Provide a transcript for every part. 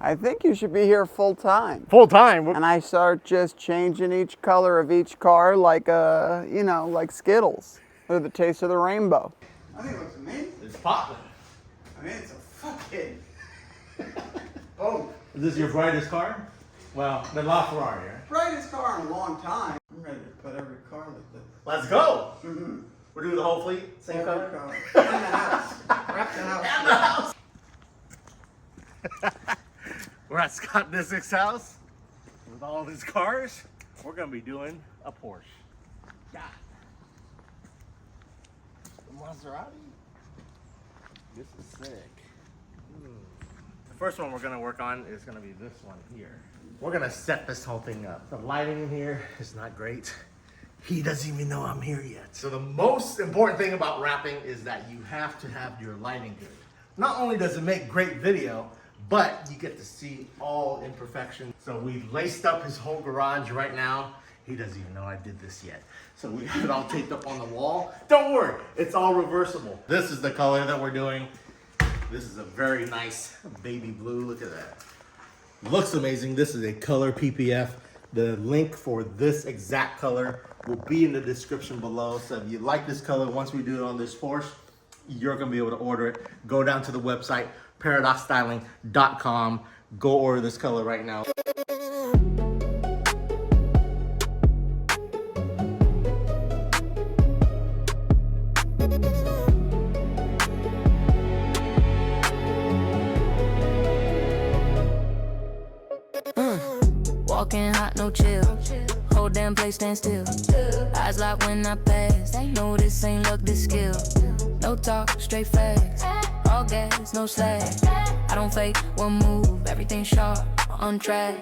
I think you should be here full time. Full time? And I start just changing each color of each car like, you know, like Skittles with the taste of the rainbow. I think it looks amazing. It's popping. I mean, it's a fucking boom. Is this your brightest car? Well, the LaFerrari, right? Brightest car in a long time. I'm ready to put every car like this. Let's go. Mm-hmm. We're doing the whole fleet, same color. In the house. Wrap the house. In the house. We're at Scott DISICK's house with all of his cars. We're gonna be doing a Porsche. Yeah. The Maserati. This is sick. The first one we're gonna work on is gonna be this one here. We're gonna set this whole thing up. The lighting in here is not great. He doesn't even know I'm here yet. So the most important thing about wrapping is that you have to have your lighting good. Not only does it make great video, but you get to see all imperfections. So we laced up his whole garage right now. He doesn't even know I did this yet. So we have it all taped up on the wall. Don't worry, it's all reversible. This is the color that we're doing. This is a very nice baby blue, look at that. Looks amazing. This is a color PPF. The link for this exact color will be in the description below. So if you like this color, once we do it on this Porsche, you're gonna be able to order it. Go down to the website, paradoxstyling.com. Go order this color right now. Walking hot, no chill. Whole damn place stand still. Eyes locked when I pass. No, this ain't luck, this skill. No talk, straight facts. All gas, no slack. I don't fake one move. Everything sharp, on track.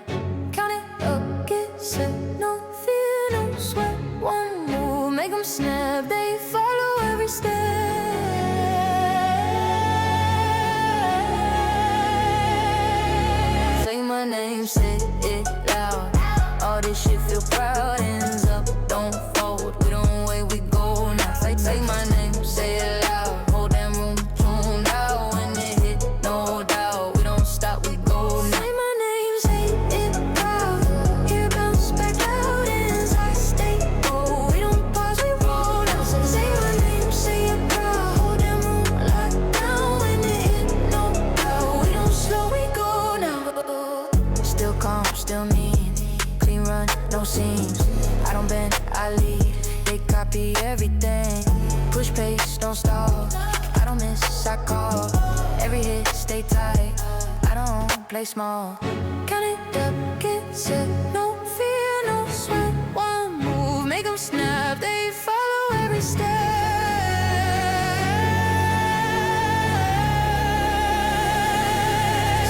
Count it up, get set. No fear, no sweat. One move, make them snap. They follow every step. Say my name, say it loud. All this shit feel proud. Ends up, don't fold. We don't wait, we go now. Say my name, say it loud. Whole damn room tuned out. When it hit, no doubt. We don't stop, we go now. Say my name, say it loud. Here bounce back out. Inside stay, oh. We don't pause, we roll now. Say my name, say it loud. Whole damn room locked down. When it hit, no doubt. We don't slow, we go now. Still calm, still mean. Clean run, no seams. I don't bend, I lead. They copy everything. Push pace, don't stall. I don't miss, I call. Every hit, stay tight. I don't play small. Count it up, get set. No fear, no sweat. One move, make them snap. They follow every step.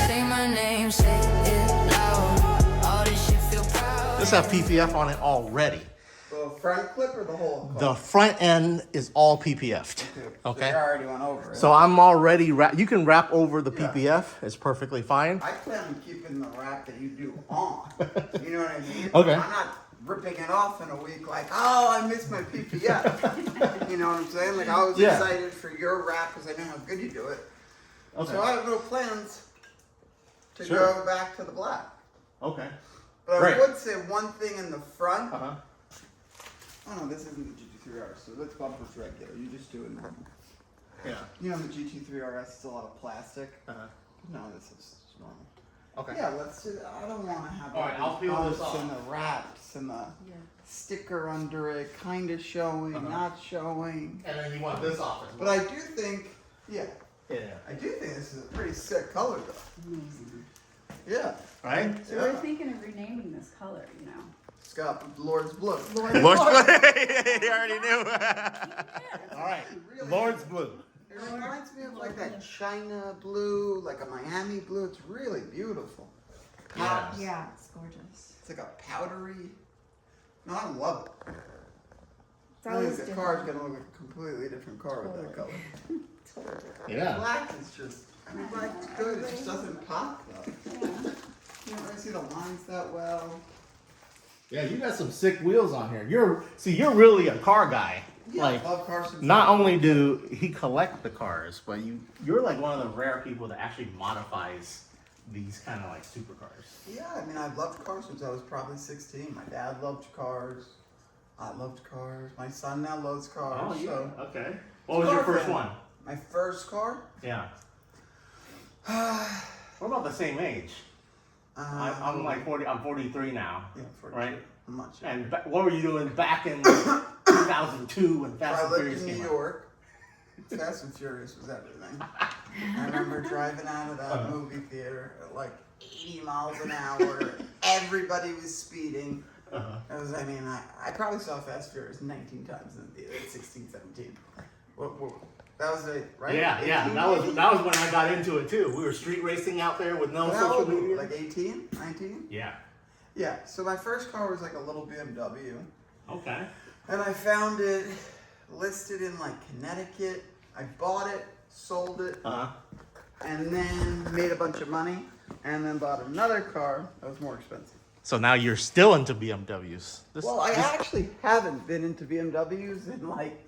Say my name, say it loud. All this shit feel proud. This has PPF on it already. The front clip or the whole car? The front end is all PPF'd. Okay. So I already went over it. So I'm already you can wrap over the PPF. It's perfectly fine. I plan on keeping the wrap that you do on. You know what I mean? Okay. I'm not ripping it off in a week like, oh, I missed my PPF. You know what I'm saying? Like, I was excited for your wrap because I know how good you do it. Okay. So I have no plans to Sure. go back to the black. Okay. But Great. I would say one thing in the front. Uh-huh. Oh, no, this isn't the GT3 RS, so let's bump this regular. You just do it normal. Yeah. You know the GT3 RS is a lot of plastic. Uh-huh. No, this is normal. Okay. Yeah, let's do that. I don't want to have All right, I'll peel this off. and the wraps and the sticker under it, kind of showing, not showing. And then you want this off as But well. I do think, Yeah. I do think this is a pretty sick color though. Yeah. Right? So we're thinking of renaming this color, you know. Scott, Lord's Blue. Lord's Blue. You already knew. All right. Really Lord's Blue. It reminds me of like that China blue, like a Miami blue. It's really beautiful. Yes. Yeah, it's gorgeous. It's like a powdery. No, I love it. It's I always think the different. car's gonna look like a completely different car with that color. Yeah. Black is just, I mean, black's good. It just doesn't pop though. Yeah. You don't really see the lines that well. Yeah, you got some sick wheels on here. You're really a car guy. Yeah, Like, love Carson. not only do he collect the cars, but you're like one of the rare people that actually modifies these kind of like supercars? Yeah, I mean, I've loved cars since I was probably 16. My dad loved cars. I loved cars. My son now loves cars. Oh, yeah. So. Okay. What was your first one? My first car? Yeah. We're about the same age. I'm like 40. I'm 43 now. Yeah, 43. Right. I'm much. And what were you doing back in 2002 when Fast and I Furious lived in came New out? York. Fast and Furious was everything. I remember driving out of that movie theater at like 80 miles an hour. Everybody was speeding. It was, I mean, I probably saw Fast and Furious 19 times in the theater at 16, 17. That was it, right? Yeah, yeah. That was when I got into it too. We were street racing out there with no social media. Like 18, 19? Yeah. Yeah, so my first car was like a little BMW. Okay. And I found it listed in like Connecticut. I bought it, sold it, and then made a bunch of money, and then bought another car that was more expensive. So now you're still into BMWs. Well, I actually haven't been into BMWs in like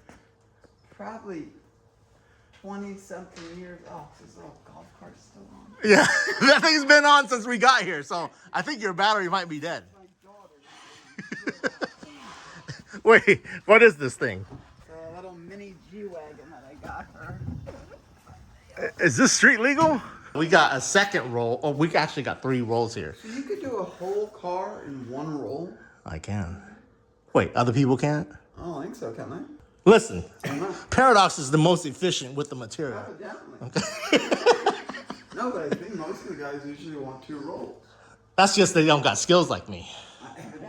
probably 20-something years. Oh, this golf cart's still on. Yeah, that thing's been on since we got here, so I think your battery might be dead. My daughter. Wait, what is this thing? A little mini G-Wagon that I got her. Is this street legal? We got a second roll. Oh, we actually got 3 rolls here. So you could do a whole car in one roll? I can. Wait, other people can't? I don't think so, can they? Listen, Why not? Paradox is the most efficient with the material. Evidently. No, but I think most of the guys usually want 2 rolls. That's just they don't got skills like me.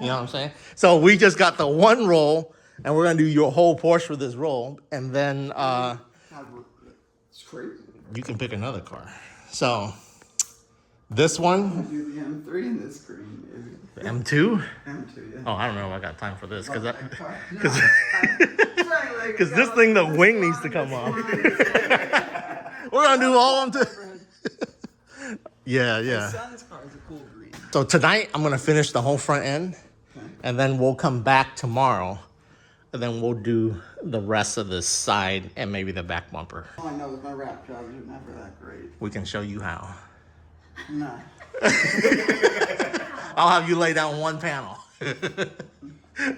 You know what I'm saying? So we just got the 1 roll, and we're gonna do your whole Porsche for this roll, and then It's crazy. you can pick another car. So this one, Do the M3 in this green, maybe. the M2. M2, yeah. Oh, I don't know if I got time for this because Because this thing, the wing needs to come off. We're gonna do all of them too. Yeah, yeah. Son's car is a cool green. So tonight I'm gonna finish the whole front end, and then we'll come back tomorrow, and then we'll do the rest of the side and maybe the back bumper. All I know is my wrap jobs are never that great. We can show you how. No. I'll have you lay down 1 panel.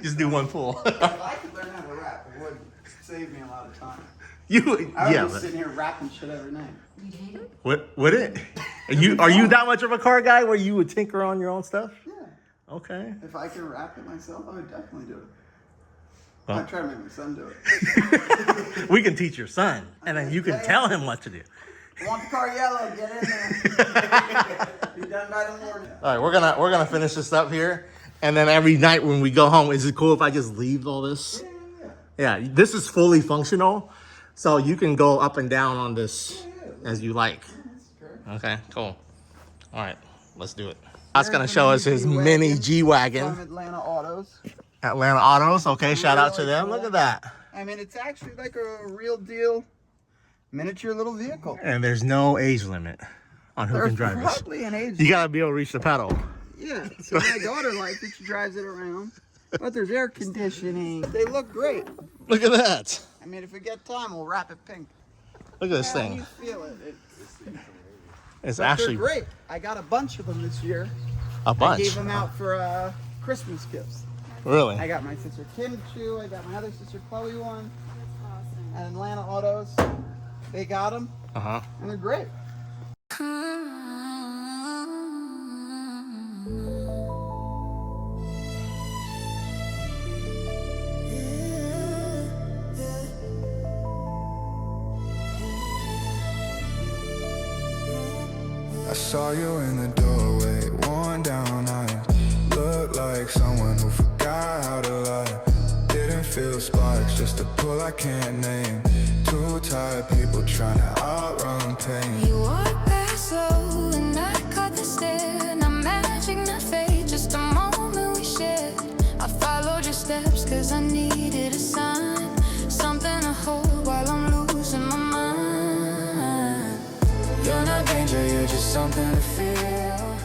Just do 1 pull. If I could learn how to wrap, it would save me a lot of time. You, I yeah, was just but sitting here wrapping shit every night. would it? Are you that much of a car guy where you would tinker on your own stuff? Yeah. Okay. If I could wrap it myself, I would definitely do it. Well. I try to make my son do it. We can teach your son, and then you can tell him what to do. Want the car yellow? Get in there. Be done by the morning. All right, we're gonna finish this up here, and then every night when we go home, is it cool if I just leave all this? Yeah. Yeah, this is fully functional, so you can go up and down on this as you like. Okay, cool. All right, let's do it. That's gonna show us his mini G-Wagon. From Atlanta Autos. Atlanta Autos, okay, shout out to Really them. cool. Look at that. I mean, it's actually like a real deal miniature little vehicle. And there's no age limit on who There's can drive this. probably an age. You gotta be able to reach the pedal. Yeah, so my daughter likes it. She drives it around. But there's air conditioning. They look great. Look at that. I mean, if we get time, we'll wrap it pink. Look at this How do thing. you feel it? It's They're actually great. I got a bunch of them this year. a I bunch. gave them out for Christmas gifts. Really? I got my sister Kim 2. I got my other sister Chloe 1. At Atlanta Autos. They got them, Uh-huh. and they're great. I saw you in the doorway, worn down eyes. Looked like someone who forgot how to lie. Didn't feel sparks, just a pull I can't name. Two tired people trying to outrun pain. You walked past slow and I caught the stare. Not magic, not fate, just a moment we shared. I followed your steps cause I needed a sign. Something to hold while I'm losing my mind. You're not danger, you're just something to feel.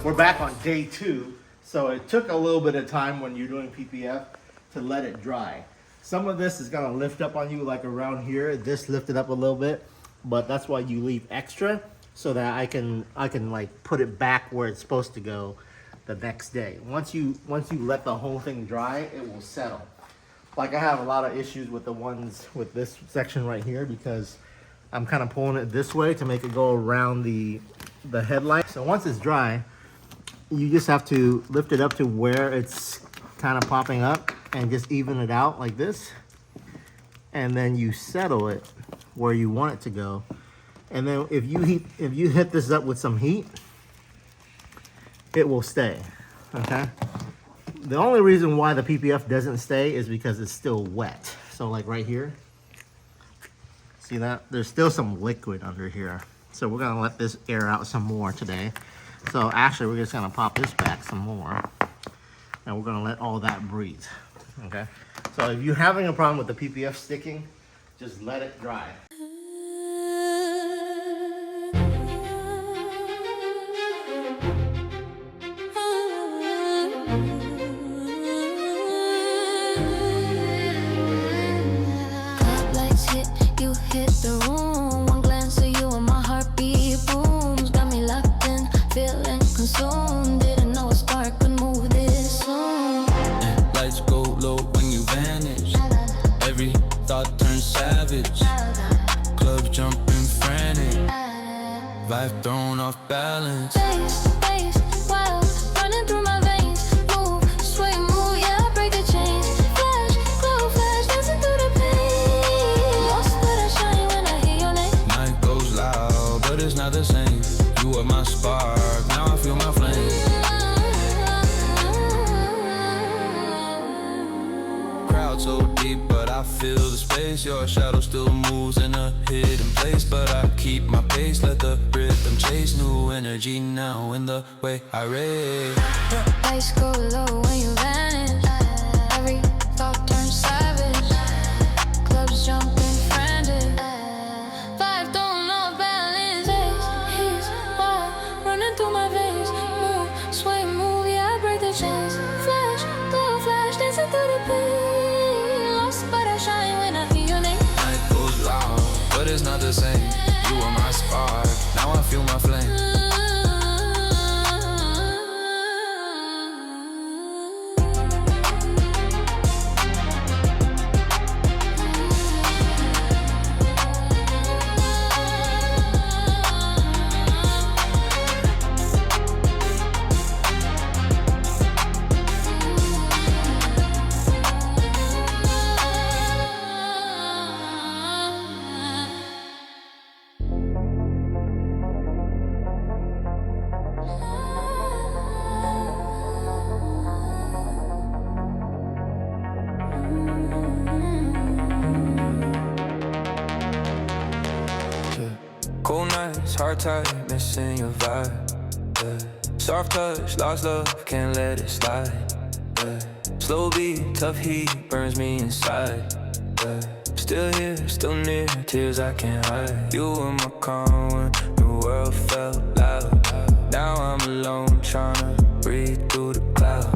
We're back on day 2, so it took a little bit of time when you're doing PPF to let it dry. Some of this is gonna lift up on you like around here. This lifted up a little bit, but that's why you leave extra so that I can like put it back where it's supposed to go the next day. Once you let the whole thing dry, it will settle. Like I have a lot of issues with the ones with this section right here because I'm kind of pulling it this way to make it go around the headlight. So once it's dry, you just have to lift it up to where it's kind of popping up and just even it out like this. And then you settle it where you want it to go. And then if you hit this up with some heat, it will stay, okay? The only reason why the PPF doesn't stay is because it's still wet. So like right here, see that? There's still some liquid under here. So we're gonna let this air out some more today. So actually we're just gonna pop this back some more and we're gonna let all that breathe, okay? So if you're having a problem with the PPF sticking, just let it dry. Life thrown off balance. Bass, wild, running through my veins. Move, sway, move, yeah, break the chains. Flash, glow, flash, dancing through the pain. Lost but I shine when I hear your name. Night goes loud, but it's not the same. You are my spark, now I feel my flame. Crowd so deep, but I feel the space. Your shadow still moves in a hidden place, but I keep my pace. Let the rhythm chase new energy now in the way I rage. Lights go low when you vanish. Every thought turns savage. Clubs jumping frantic. Vibe thrown off balance. He's wild, running through my veins. Move, sway, move, yeah, I break the chains. Flash, glow, flash, dancing through the pain. Lost but I shine when I hear your name. Night goes loud, but it's not the same. You are my spark, now I feel my flame. Cold nights, hard time, missing your vibe. Yeah. Soft touch, lost love, can't let it slide. Yeah. Slow beat, tough heat, burns me inside. Yeah. Still here, still near, tears I can't hide. You were my calm when the world felt loud. Now I'm alone, tryna breathe through the cloud.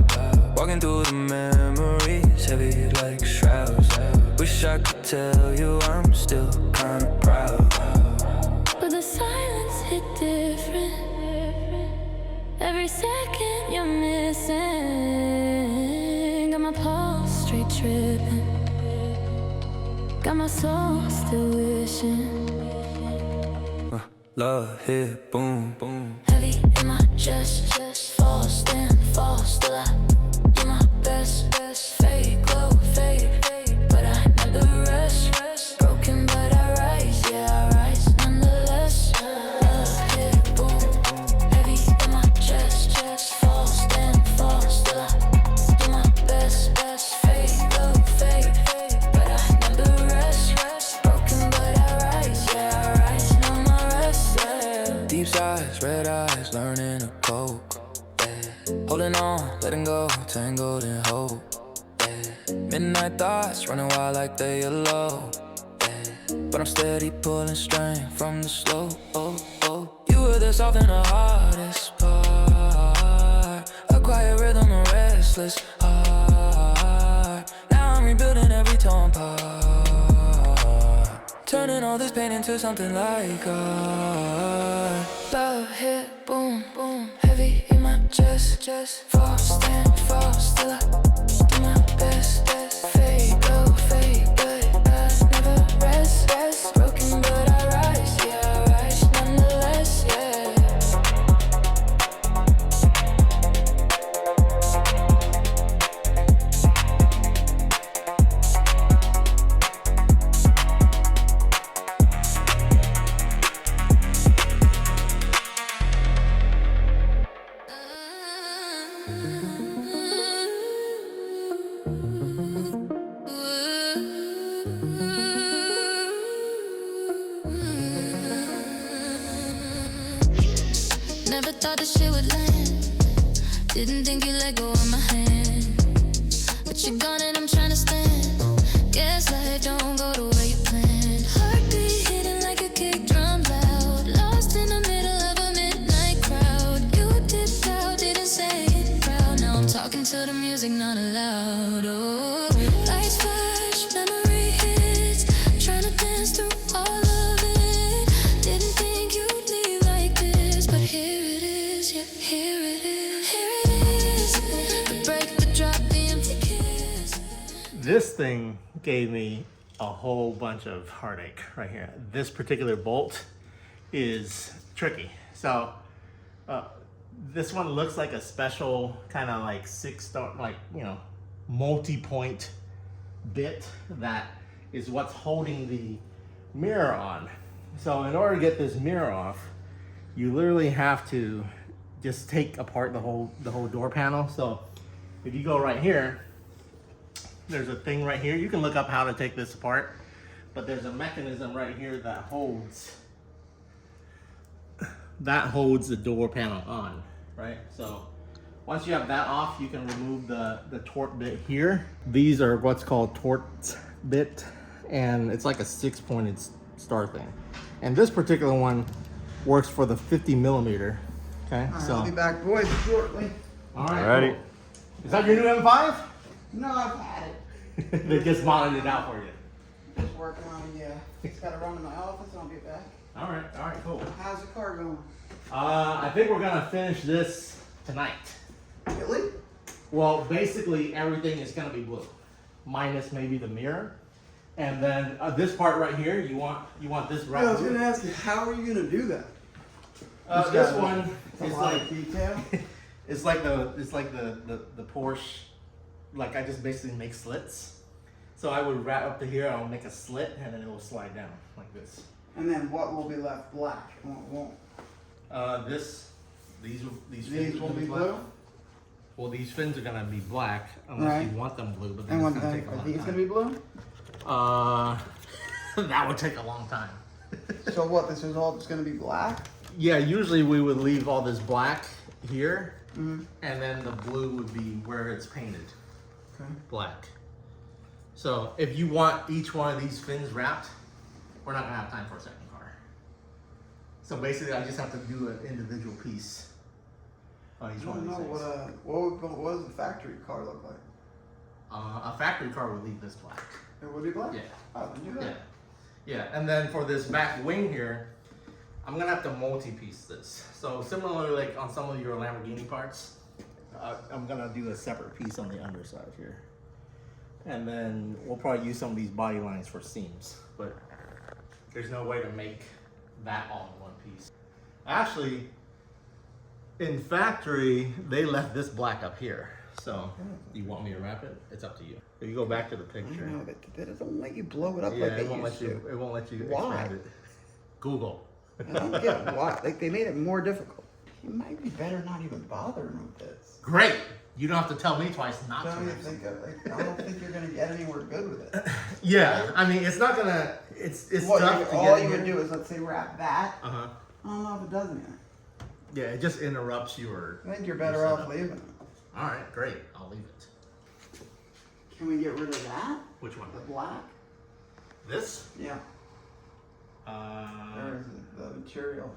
Walking through the memories, heavy like shrouds. Wish I could tell you I'm still kinda proud. But the silence hit different. Every second you're missing. Got my pulse straight tripping. Got my soul still wishing. Love hit, boom, boom. Heavy in my chest, fall, stand, fall, still I do my best. Fade, glow, fade, but I never rest. Broken, but I rise, yeah, I rise nonetheless. Love hit, boom, heavy in my chest, fall, stand, fall, still I do my best. Fade, glow, fade, but I never rest. Broken, but I rise, yeah, I rise, no more rest. Deep sighs, red eyes, learning to cope. Holding on, letting go, tangled in hope. Midnight thoughts running wild like they are low. But I'm steady pulling strength from the slow. You were the soft and the hardest part. A quiet rhythm, a restless heart. Now I'm rebuilding every torn part. turning all this pain into something like art. Love hit, boom, boom, heavy in my chest, frost and fall, still I do my best. Fade, go, fade, but I never rest. Broken, but I rise, yeah, I rise nonetheless, yeah. Never thought this shit would land. Didn't think you'd let go of my hand. But you're gone and I'm trying to stand. Guess life don't go the way you planned. Heartbeat hitting like a kick drum loud. Lost in the middle of a midnight crowd. You dipped out, didn't say it proud. Now I'm talking to the music, not aloud. Oh, lights flash, memory hits. Trying to dance through all of it. Didn't think you'd leave like this, but here it is, yeah, here it is, here it is. The break, the drop, the empty kiss. This thing gave me a whole bunch of heartache right here. This particular bolt is tricky. So this one looks like a special kind of like 6-star, like, you know, multi-point bit that is what's holding the mirror on. So in order to get this mirror off, you literally have to just take apart the whole door panel. So if you go right here, there's a thing right here. You can look up how to take this apart, but there's a mechanism right here that holds the door panel on, right? So once you have that off, you can remove the torque bit here. These are what's called torque bit, and it's like a 6-pointed star thing. And this particular one works for the 50 millimeter. Okay, All right, so I'll be back, boys, shortly. all right, Alrighty. cool. Is that your new M5? No, I've had it. They just modded it out for you. Just working on it, yeah. Just gotta run to my office and I'll get back. All right, cool. How's the car going? I think we're gonna finish this tonight. Really? Well, basically everything is gonna be blue, minus maybe the mirror, and then this part right here. You want this right? I was gonna ask you, how are you gonna do that? This one It's is a lot like of detail. it's like the Porsche. Like I just basically make slits. So I would wrap up to here. I'll make a slit, and then it will slide down like this. And then what will be left? Black. What won't? These These will be blue. Well, these fins are gonna be black unless Right. you want them blue, but then And it's what? gonna take a Are long these time. gonna be blue? That would take a long time. So what? This is all just gonna be black? Yeah, usually we would leave all this black here, Mm-hmm. and then the blue would be where it's painted Okay. black. So if you want each one of these fins wrapped, we're not gonna have time for a second car. So basically, I just have to do an individual piece on I each one don't of know these things. what does a factory car look like? A factory car would leave this black. It would be black. Yeah. Oh, then do Yeah, that. yeah, and then for this back wing here, I'm gonna have to multi-piece this. So similarly, like on some of your Lamborghini parts, I'm gonna do a separate piece on the underside here. And then we'll probably use some of these body lines for seams, but there's no way to make that all in one piece. Actually, in factory, they left this black up here. So you want me to wrap it? It's up to you. If you go back to the picture. No, that doesn't let you blow it up Yeah, like they it won't used let you. to. It won't let you Why? expand it. Google. I don't get why. Like they made it more difficult. You might be better not even bothering with this. Great. You don't have to tell me twice not to. Don't you think? I don't think you're gonna get anywhere good with it. Yeah, I mean, it's not gonna. It's What, tough to all get you in would here. do is let's say wrap that. Uh huh. I don't know if it does anything. Yeah, it just interrupts your. I think you're better your off setup. leaving it. All right, great. I'll leave it. Can we get rid of that? Which one? The black? This? Yeah. Or is it the material?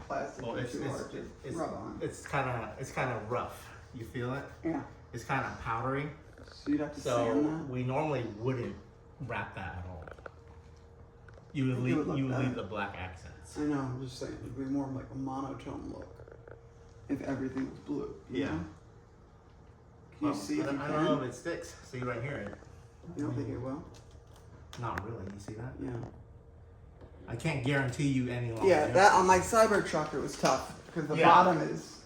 Plastic Well, is too hard to rub on. it's kind of rough. You feel it? Yeah. It's kind of powdery. So you'd have to So sand that. we normally wouldn't wrap that at all. You would It leave would look leave better. the black accents. I know, I'm just saying, it'd be more like a monotone look if everything was blue. You Yeah. know? Can you see if you I don't know if can? it sticks. See right here. You don't think it will? Not really. You see that? Yeah. I can't guarantee you any longer. Yeah, that on my Cybertruck it was tough because the Yeah. bottom is.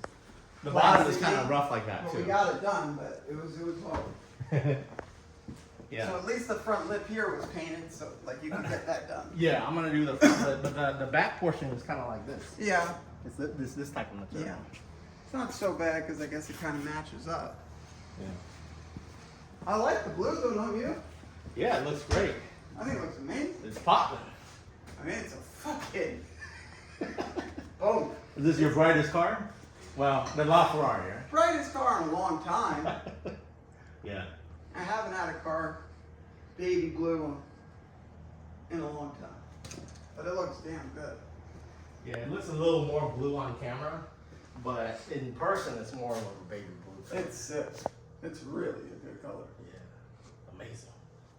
The bottom is plastic-y. kind of rough like that Well, too. we got it done, but it was hard. Yeah. So at least the front lip here was painted, so like you can get that done. Yeah, I'm gonna do the front, but the back portion is kind of like this. Yeah. It's this type of material. Yeah. It's not so bad because I guess it kind of matches up. Yeah. I like the blue though, don't you? Yeah, it looks great. I think it looks amazing. It's popping. I mean, it's a fucking boom. Is this your brightest car? Well, the LaFerrari, right? Brightest car in a long time. Yeah. I haven't had a car baby blue in a long time, but it looks damn good. Yeah, it looks a little more blue on camera, but in person it's more of a baby blue. It's sick. It's really a good color. Yeah. Amazing.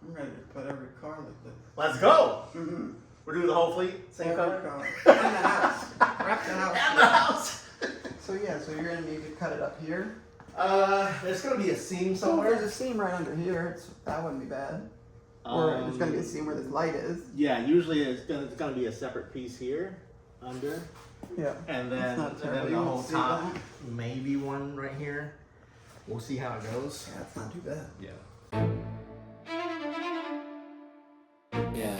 I'm ready to put every car like this. Let's go! Mm-hmm. We're doing the whole fleet? Same Every color? car. In the house. Wrap the house. And the house! So yeah, so you're gonna need to cut it up here. There's gonna be a seam So somewhere. there's a seam right under here. That wouldn't be bad. Or there's gonna be a seam where this light is. Yeah, usually it's gonna be a separate piece here, under, Yeah. and It's then not terrible. the You whole won't see top, that. maybe one right here. We'll see how it goes. Yeah, it's not too bad. Yeah. Yeah.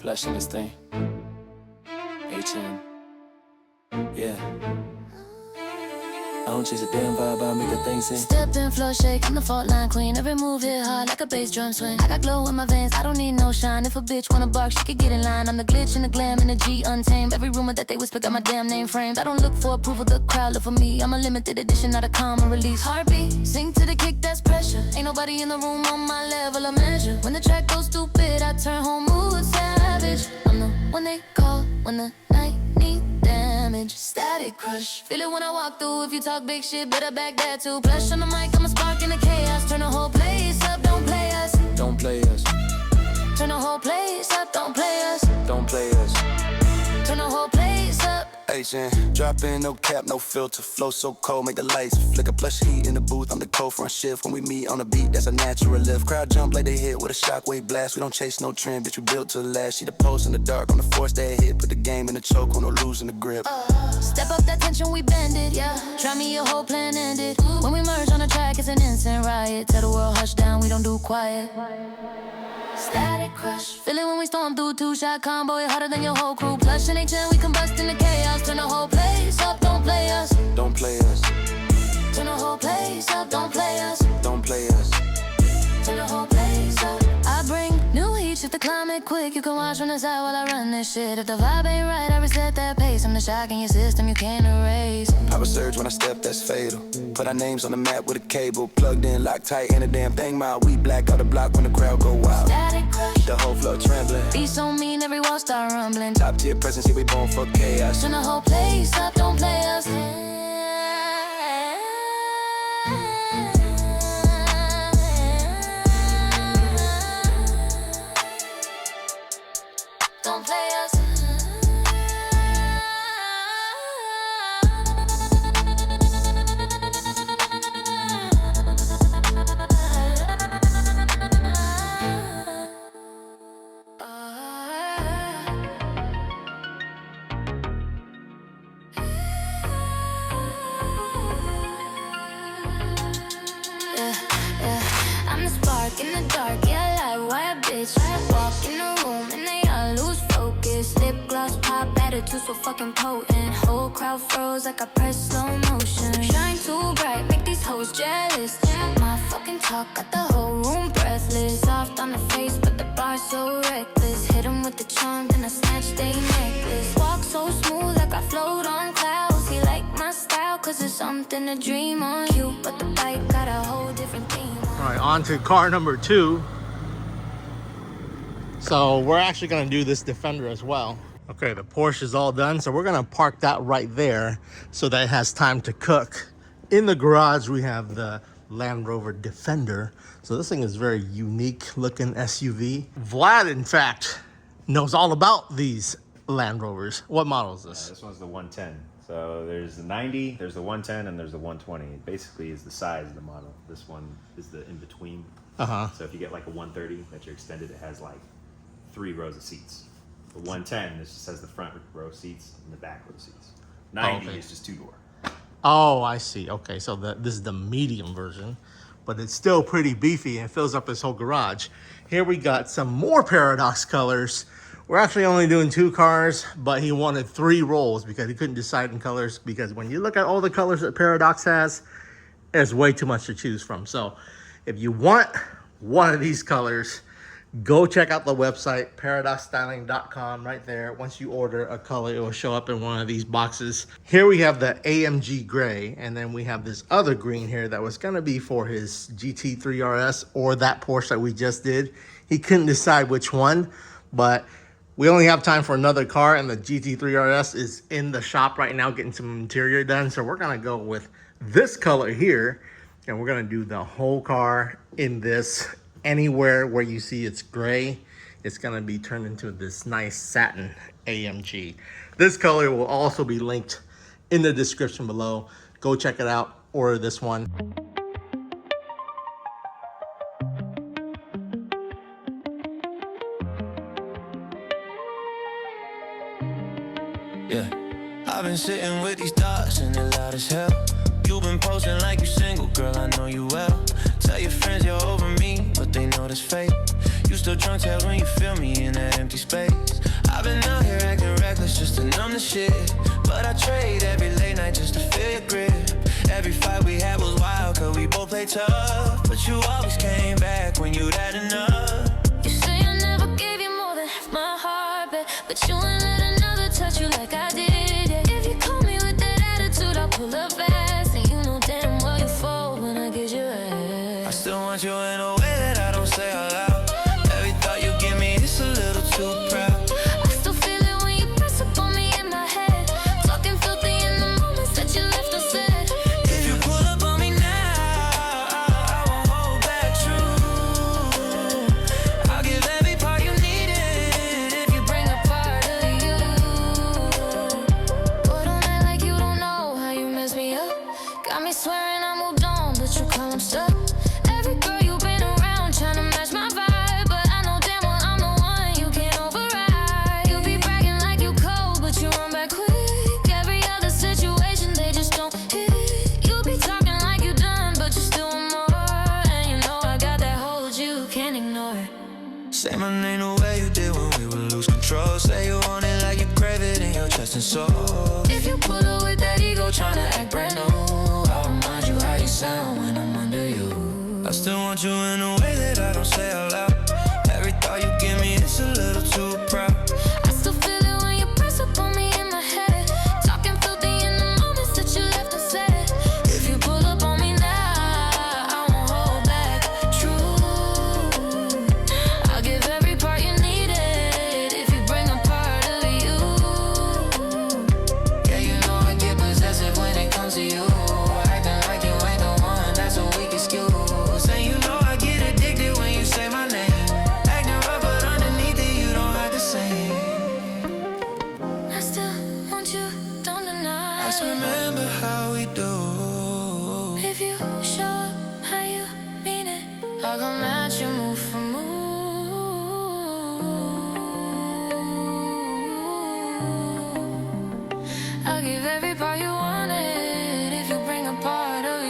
Blushing this thing. HN. Yeah. I don't chase a damn vibe, I make a thing sing. Step in, flow shake, I'm the fault line queen. Every move hit hard like a bass drum swing. I got glow in my veins, I don't need no shine. If a bitch wanna bark, she could get in line. I'm the glitch and the glam and the G untamed. Every rumor that they whisper got my damn name framed. I don't look for approval, the crowd look for me. I'm a limited edition, not a common release. Heartbeat, sing to the kick, that's pressure. Ain't nobody in the room on my level of measure. When the track goes stupid, I turn home mood savage. I'm the one they call when the night need damage. Static crush, feel it when I walk through. If you talk big shit, better back that too. Plush on the mic, I'm a spark in the chaos. Turn the whole place up, don't play us. Don't play us, Turn the whole place up, don't play us. don't play us. Turn the whole place up. Asian, drop in, no cap, no filter. Flow so cold, make the lights flicker. Plush heat in the booth, I'm the cold front shift. When we meet on the beat, that's a natural lift. Crowd jump like they hit with a shockwave blast. We don't chase no trend, bitch, we built to last. She the post in the dark on the force that hit. Put the game in the choke on no losing the grip. Step up that tension, we bend it, yeah. Try me, your whole plan ended. When we merge on the track, it's an instant riot. Tell the world, hush down, we don't do quiet. Static crush, feel it when we storm through. Two-shot combo, it harder than your whole crew. Plush and HN, we combust in the chaos. Turn the whole place up, don't play us. Don't play us, Turn the whole place up, don't play us. don't play us. Turn the whole place up. I bring new heat, shift the climate quick. You can watch from the side while I run this shit. If the vibe ain't right, I reset that pace. I'm the shock in your system, you can't erase. Power surge when I step, that's fatal. Put our names on the map with a cable. Plugged in, locked tight, in a damn thing mile. We black out the block when the crowd go wild. Static crush, The whole floor trembling. be so mean, every wall start rumbling. Top tier presence, here we born for chaos. Turn the whole place up, don't play us. Don't play us. I'm the spark in the dark, yeah, like why a bitch walk in the room and they all lose focus. Lip gloss pop, attitude so fucking potent. Whole crowd froze like I pressed slow motion. Shine too bright, make these hoes jealous. My fucking talk got the whole room breathless. Soft on the face, but the bar so reckless. Hit 'em with the charm, then I snatch they necklace. Walk so smooth like I float on clouds. He like my style, cause it's something to dream on. Cute, but the bike got a whole different theme. All right, on to car number 2. So we're actually gonna do this Defender as well. Okay, the Porsche is all done, so we're gonna park that right there so that it has time to cook. In the garage, we have the Land Rover Defender. So this thing is very unique looking SUV. Vlad, in fact, knows all about these Land Rovers. What model is this? This one's the 110. So there's the 90, there's the 110, and there's the 120. It basically is the size of the model. This one is the in-between. So if you get like a 130 that you're extended, it has like 3 rows of seats. The 110, this just has the front row seats and the back row seats. 90 is just 2-door. Oh, I see. Okay, so this is the medium version, but it's still pretty beefy and fills up this whole garage. Here we got some more Paradox colors. We're actually only doing 2 cars, but he wanted 3 rolls because he couldn't decide in colors, because when you look at all the colors that Paradox has, there's way too much to choose from. So if you want one of these colors, go check out the website, paradoxstyling.com, right there. Once you order a color, it will show up in one of these boxes. Here we have the AMG gray, and then we have this other green here that was gonna be for his GT3 RS or that Porsche that we just did. He couldn't decide which one, but we only have time for another car, and the GT3 RS is in the shop right now getting some interior done. So we're gonna go with this color here, and we're gonna do the whole car in this. Anywhere where you see it's gray, it's gonna be turned into this nice satin AMG. This color will also be linked in the description below. Go check it out, order this one. Yeah, I've been sitting with these thoughts and they're loud as hell. You've been posting like you single, girl, I know you well. Tell your friends you're over me, but they know that's fake. You still drunk tales when you feel me in that empty space. I've been out here acting reckless just to numb the shit, but I trade every late night just to feel your grip. Every fight we had was wild, cause we both played tough, but you always came back when you'd had enough. You say I never gave you more than half my heart, but you ain't let another touch you like I did. Yeah. If you call me with that attitude, I'll pull up fast, and you know damn well you fold when I get your ass. I still want you in a way that I don't say out loud. Every thought you give me is a little too proud. I still feel it when you press up on me in my head, talking filthy in the moments that you left unsaid. If you pull up on me now, I won't hold back true. I'll give every part you needed if you bring a part of you. Boy, don't act like you don't know how you mess me up. Got me swearing I moved on, but you call I'm stuck. Every girl you've been around trying to match my vibe, but I know damn well I'm the one you can't override. You be bragging like you cold, but you run back quick. Every other situation they just don't hit. You be talking like you done, but you still want more. And you know I got that hold you can't ignore. Say my name the way you did when we would lose control. Say you want it like you crave it in your chest and soul. If you pull up with that ego tryna act brand new, I'll remind you how you sound when I'm under you. I still want you in a way that I don't say out loud. Every thought you give me is a little too proud. I still feel it when you press up on me in my head, talking filthy in the moments that you left unsaid. If you pull up on me now, I won't hold back true. I'll give every part you needed if you bring a part of you. Yeah, you know I get possessive when it comes to you. Acting like you ain't the one, that's a weak excuse. And you know I get addicted when you say my name. Acting rough, but underneath it you don't have to say. I still want you, don't deny. Just remember how we do. If you show up how you mean it, I'll go match you move for move. I'll give every part you wanted if you bring a part of you.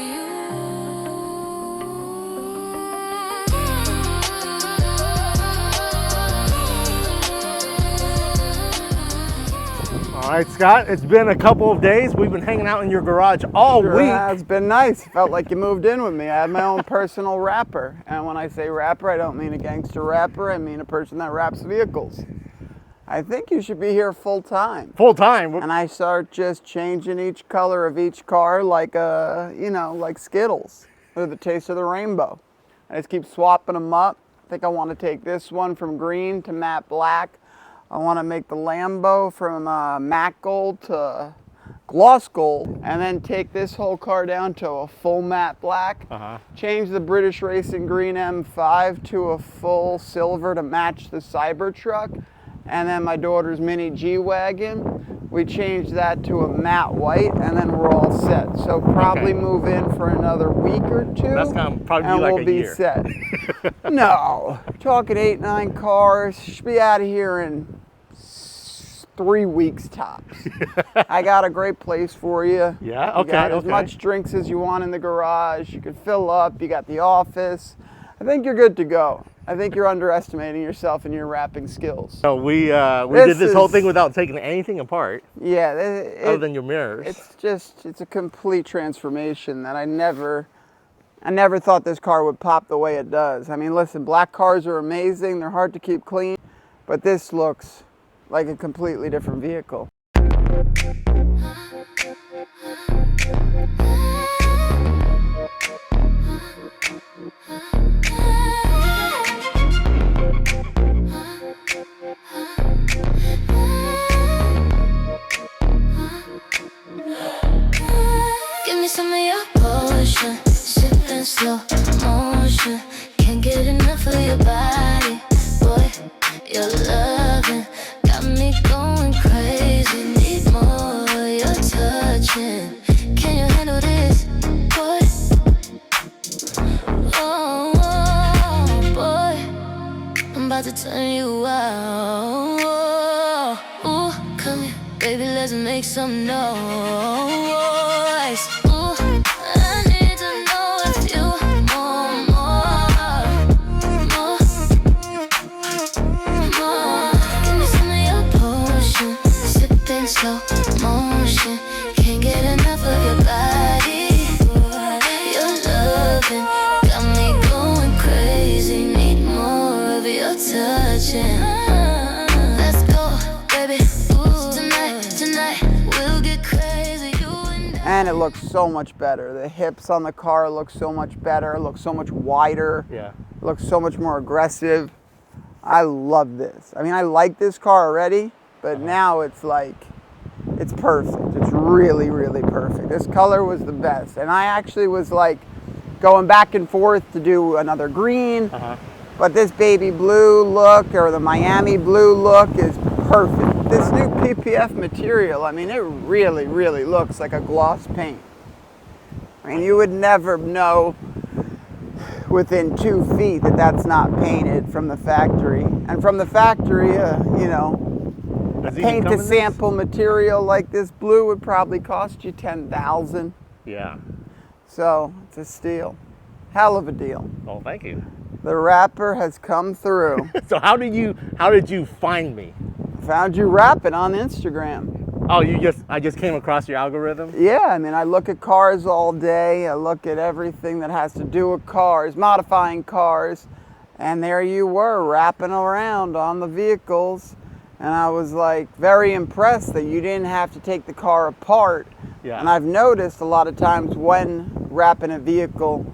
All right, Scott, it's been a couple of days. We've been hanging out in your garage all week. Yeah, it's been nice. Felt like you moved in with me. I had my own personal rapper. And when I say rapper, I don't mean a gangster rapper. I mean a person that raps vehicles. I think you should be here full time. Full time. And I start just changing each color of each car like, like Skittles with the taste of the rainbow. I just keep swapping them up. I think I want to take this one from green to matte black. I want to make the Lambo from matte gold to gloss gold, and then take this whole car down to a full matte black. Change the British Racing Green M5 to a full silver to match the Cybertruck. And then my daughter's mini G-Wagon, we changed that to a matte white, and then we're all set. So probably move in for another week or two. That's gonna probably be and like we'll a be year. set. No, talking 8, 9 cars. Should be out of here in 3 weeks tops. I got a great place for you. Yeah, You okay, got as okay. much drinks as you want in the garage. You can fill up. You got the office. I think you're good to go. I think you're underestimating yourself in your wrapping skills. So we This did this whole is- thing without taking anything apart, Yeah, other than your mirrors. it's a complete transformation that I never thought this car would pop the way it does. I mean, listen, black cars are amazing. They're hard to keep clean, but this looks like a completely different vehicle. Give me some of your potion, sipping slow motion. Can't get enough of your body, boy. Your loving got me going crazy. Need more of your touching. Can you handle this, boy? Oh, boy, I'm about to turn you out. Ooh, come here, baby, let's make some noise. Ooh, I need to know if you want more. Give me some of your potion, sipping slow motion. Can't get enough of your body. Your loving got me going crazy. Need more of your touching. Let's go, baby. Ooh, tonight we'll get crazy. You and I. And it looks so much better. The hips on the car look so much better. It looks so much wider. Yeah. It looks so much more aggressive. I love this. I mean, I like this car already, but now it's like, it's perfect. It's really, really perfect. This color was the best. And I actually was like going back and forth to do another green, but this baby blue look or the Miami blue look is perfect. This new PPF material, I mean, it really, really looks like a gloss paint. I mean, you would never know within 2 feet that that's not painted from the factory. And from the factory, you know, Does it even paint come a in this? sample material like this blue would probably cost you $10,000. Yeah. So it's a steal. Hell of a deal. Oh, thank you. The wrapper has come through. So how did you find me? Found you rapping on Instagram. Oh, I just came across your algorithm? Yeah, I mean, I look at cars all day. I look at everything that has to do with cars, modifying cars. And there you were, rapping around on the vehicles. And I was like very impressed that you didn't have to take the car apart. Yeah. And I've noticed a lot of times when wrapping a vehicle,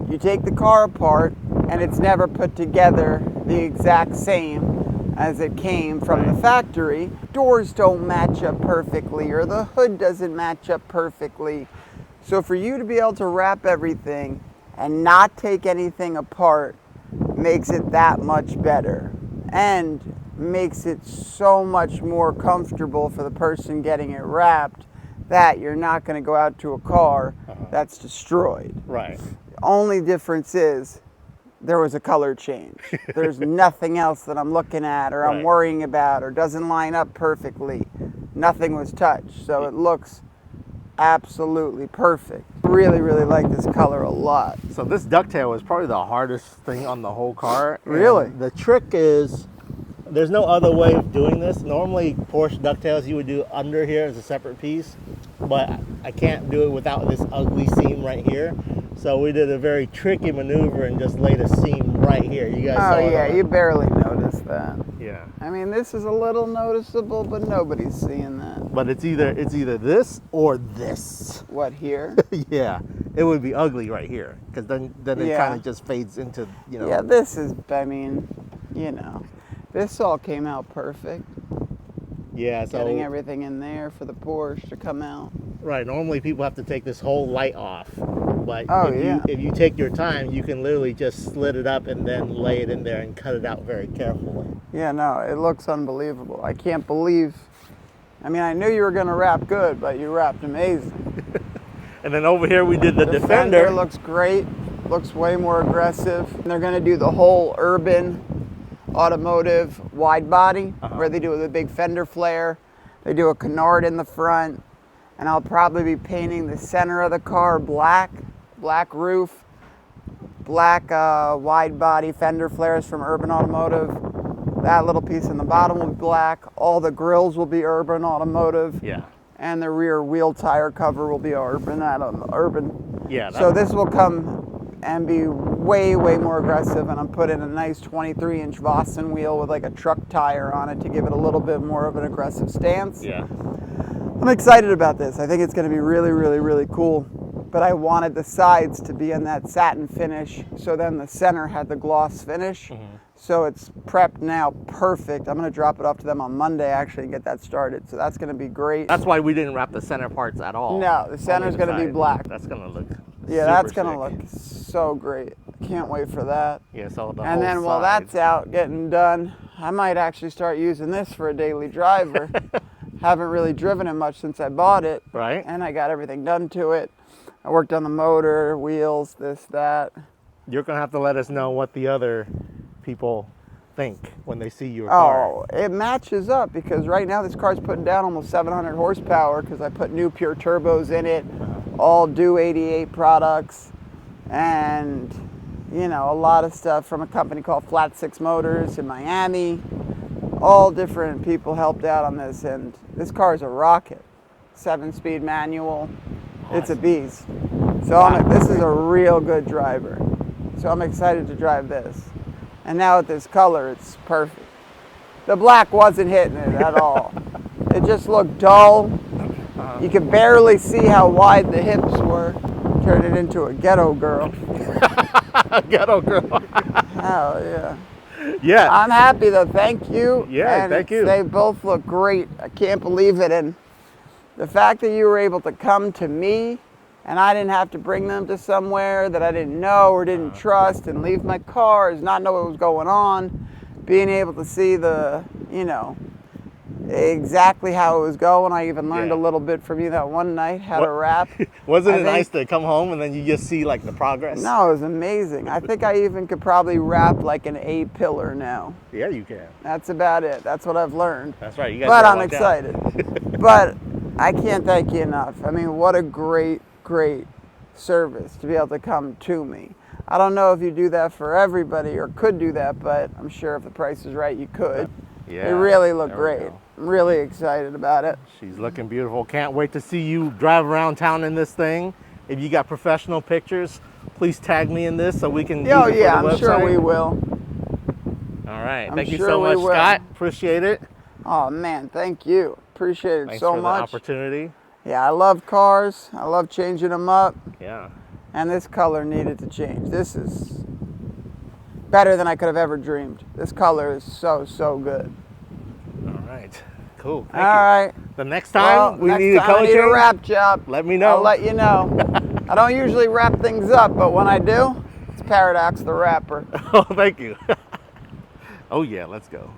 you take the car apart and it's never put together the exact same as it came from the factory. Doors don't match up perfectly, or the hood doesn't match up perfectly. So for you to be able to wrap everything and not take anything apart makes it that much better, and makes it so much more comfortable for the person getting it wrapped that you're not going to go out to a car that's destroyed. Right. The only difference is there was a color change. There's nothing else that I'm looking at or I'm Right. worrying about or doesn't line up perfectly. Nothing was touched, so it looks absolutely perfect. Really, really like this color a lot. So this ducktail was probably the hardest thing on the whole car. And Really? the trick is, there's no other way of doing this. Normally Porsche ducktails you would do under here as a separate piece, but I can't do it without this ugly seam right here. So we did a very tricky maneuver and just laid a seam right here. You guys saw Oh it yeah, on- you barely noticed that. Yeah. I mean, this is a little noticeable, but nobody's seeing that. But it's either this or this. What, here? Yeah, it would be ugly right here, because then it Yeah. kind of just fades into, you know. Yeah, this is, I mean, you know, this all came out perfect. Yeah, so Getting everything in there for the Porsche to come out. Right. Normally people have to take this whole light off. But Oh, if you take your time, you can literally just slit it up and then lay it in there and cut it out very carefully. Yeah, no, it looks unbelievable. I can't believe. I mean, I knew you were going to wrap good, but you wrapped amazing. And then over here we did the Defender Defender. looks great. Looks way more aggressive. And they're going to do the whole urban automotive wide body, where they do the big fender flare. They do a canard in the front. And I'll probably be painting the center of the car black roof, black wide body fender flares from Urban Automotive. That little piece in the bottom will be black. All the grills will be Urban Automotive. Yeah. And the rear wheel tire cover will be Urban. Yeah. So this will come and be way more aggressive, and I'm putting a nice 23-inch Vossen wheel with like a truck tire on it to give it a little bit more of an aggressive stance. Yeah. I'm excited about this. I think it's going to be really cool. But I wanted the sides to be in that satin finish, so then the center had the gloss finish. So it's prepped now, perfect. I'm going to drop it off to them on Monday actually and get that started. So that's going to be great. That's why we didn't wrap the center parts at all. No, the center's going to be side. black. That's going to look Yeah, that's super going to sick. look so great. Can't wait for that. Yeah, so the And whole then while side. that's out getting done, I might actually start using this for a daily driver. Haven't really driven it much since I bought it. Right. And I got everything done to it. I worked on the motor, wheels, this, that. You're going to have to let us know what the other people think when they see your car. Oh, it matches up because right now this car's putting down almost 700 horsepower because I put new pure turbos in it, all Do 88 products, and you know, a lot of stuff from a company called Flat Six Motors in Miami. All different people helped out on this, and this car is a rocket. 7-speed manual. It's a beast. So this is a real good driver. So I'm excited to drive this. And now with this color, it's perfect. The black wasn't hitting it at all. It just looked dull. You could barely see how wide the hips were. Turned it into a ghetto girl. Ghetto girl. Hell yeah. Yeah. I'm happy though, thank you. Yeah, And thank you. They both look great. I can't believe it. And the fact that you were able to come to me and I didn't have to bring them to somewhere that I didn't know or didn't trust and leave my cars, not know what was going on, being able to see the, you know, exactly how it was going. I even learned a little bit from you that one night how to wrap. Wasn't I it think- nice to come home and then you just see like the progress? No, it was amazing. I think I even could probably wrap like an A pillar now. Yeah, you can. That's about it. That's what I've learned. That's right. You guys But gotta I'm lock down. excited. But I can't thank you enough. I mean, what a great service to be able to come to me. I don't know if you do that for everybody or could do that, but I'm sure if the price is right, you could. Yeah. They really look there we great. go. I'm really excited about it. She's looking beautiful. Can't wait to see you drive around town in this thing. If you got professional pictures, please tag me in this so we can use Oh it for yeah, the I'm sure website. we will. All right. I'm Thank you sure so we much, will. Scott. Appreciate it. Oh man, thank you. Appreciate it Thanks so for much. the opportunity. Yeah, I love cars. I love changing them up. Yeah. And this color needed to change. This is better than I could have ever dreamed. This color is so good. All right. Cool. Thank All you. right. The next time Well, we next need a time color I need change, a wrap job. let me know. I'll let you know. I don't usually wrap things up, but when I do, it's Paradox the Rapper. Oh, thank you. Oh yeah, let's go.